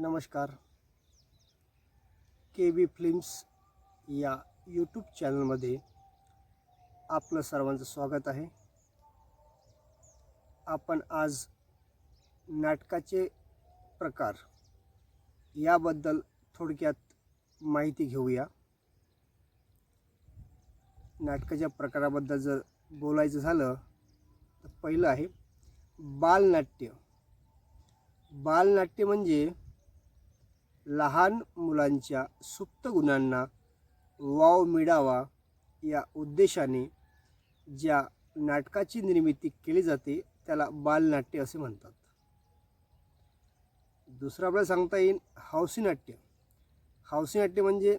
नमस्कार. KB films या YouTube चॅनलमध्ये आपलं सर्वांचं स्वागत आहे. आपण आज नाटकाचे प्रकार याबद्दल थोडक्यात माहिती घेऊया. नाटकाच्या प्रकाराबद्दल जर बोलायचं झालं तर पहिलं आहे बालनाट्य. बालनाट्य म्हणजे लहान मुलांच्या सुप्त गुणांना वाव मिळावा या उद्देशाने ज्या नाटकाची निर्मिती केली जाते त्याला बालनाट्य असे म्हणतात. दुसरं आपल्याला सांगता येईल हौसी नाट्य. हौसी नाट्य म्हणजे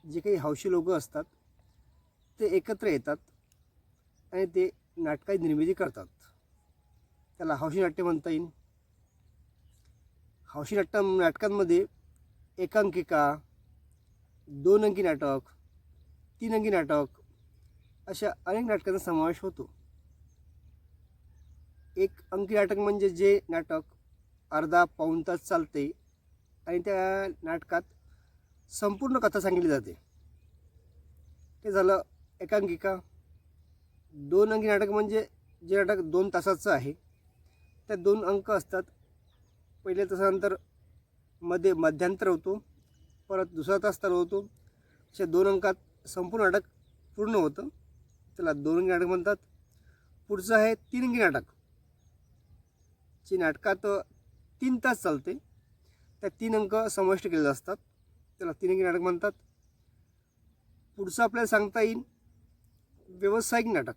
जे काही हौशी लोक असतात ते एकत्र येतात आणि ते नाटकाची निर्मिती करतात, त्याला हौशी नाट्य म्हणता येईल. हौशी नाटकांमध्ये एकांकिका, 2 अंकी नाटक, 3 अंकी नाटक अशा अनेक नाटकांचा समावेश होतो. एक अंकी नाटक म्हणजे जे नाटक अर्धा पाऊण तास चालते आणि त्या नाटकात संपूर्ण कथा सांगितली जाते ते झालं एकांकिका. 2 अंकी नाटक म्हणजे जे नाटक 2 तासाचं आहे, त्या 2 अंक असतात. पहिले तासानंतर मध्ये मध्यांतर होतो, परत दुसरा तास चालू होतो. अशा 2 अंकात संपूर्ण नाटक पूर्ण होतं, त्याला 2 अंकी नाटक म्हणतात. पुढचं आहे 3 अंकी नाटक, जे नाटकात 3 तास चालते, त्या 3 अंक समाविष्ट केलेले असतात, त्याला 3 अंकी नाटक म्हणतात. पुढचं आपल्याला सांगता येईल व्यावसायिक नाटक.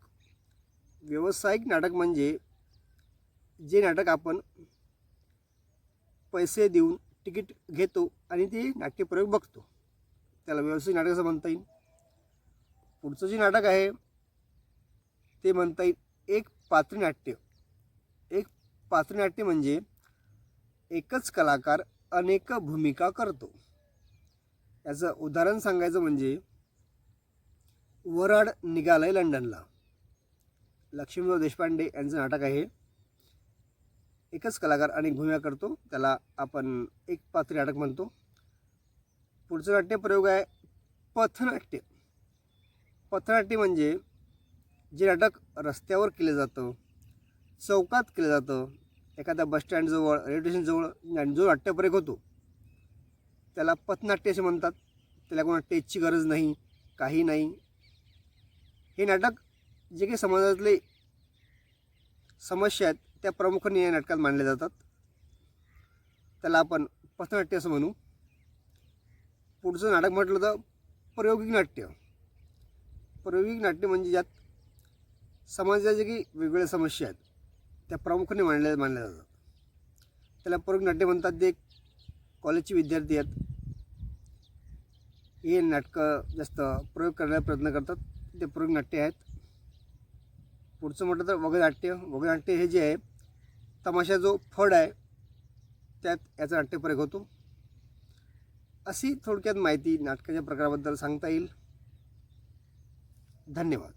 व्यावसायिक नाटक म्हणजे जे नाटक आपण पैसे देऊन तिकीट घेतो आणि ते नाट्यप्रयोग बघतो, त्याला व्यावसायिक नाटक असं म्हणता येईल. पुढचं जे नाटक आहे ते म्हणता येईल एक पात्री नाट्य. एक पात्री नाट्य म्हणजे एकच कलाकार अनेक भूमिका करतो. याचं उदाहरण सांगायचं म्हणजे वराड निघालंय लंडनला, लक्ष्मीराव देशपांडे यांचं नाटक आहे. एकच कलाकार अनेक भूमिका करतो, त्याला आपण एक पात्री नाटक म्हणतो. पुढचं नाट्यप्रयोग आहे पथनाट्य. पथनाट्य म्हणजे जे नाटक रस्त्यावर केलं जातं, चौकात केलं जातं, एखाद्या बसस्टँडजवळ, रेल्वे स्टेशनजवळ जो नाट्यप्रयोग होतो त्याला पथनाट्य असे म्हणतात. त्याला कोणा टेजची गरज नाही, काही नाही. हे नाटक जे काही समाजातले समस्या आहेत त्या प्रमुखाने या नाटकात मांडल्या जातात, त्याला आपण पथनाट्य असं म्हणू. पुढचं नाटक म्हटलं तर प्रायोगिक नाट्य. प्रायोगिक नाट्य म्हणजे ज्यात समाजाच्या जे काही वेगवेगळ्या समस्या आहेत त्या प्रामुख्याने मांडल्या जातात, त्याला प्रायोगिक नाट्य म्हणतात. जे कॉलेजचे विद्यार्थी आहेत हे नाटकं जास्त प्रयोग करण्याचा प्रयत्न करतात, ते प्रायोगिक नाट्य आहेत. पुढचं म्हटलं तर वगनाट्य. वगनाट्य हे जे आहे तमाशा जो फड आहे त्यात याचा नाट्यप्रयोग होतो. अशी थोडक्यात माहिती नाटकाच्या प्रकाराबद्दल सांगता येईल. धन्यवाद.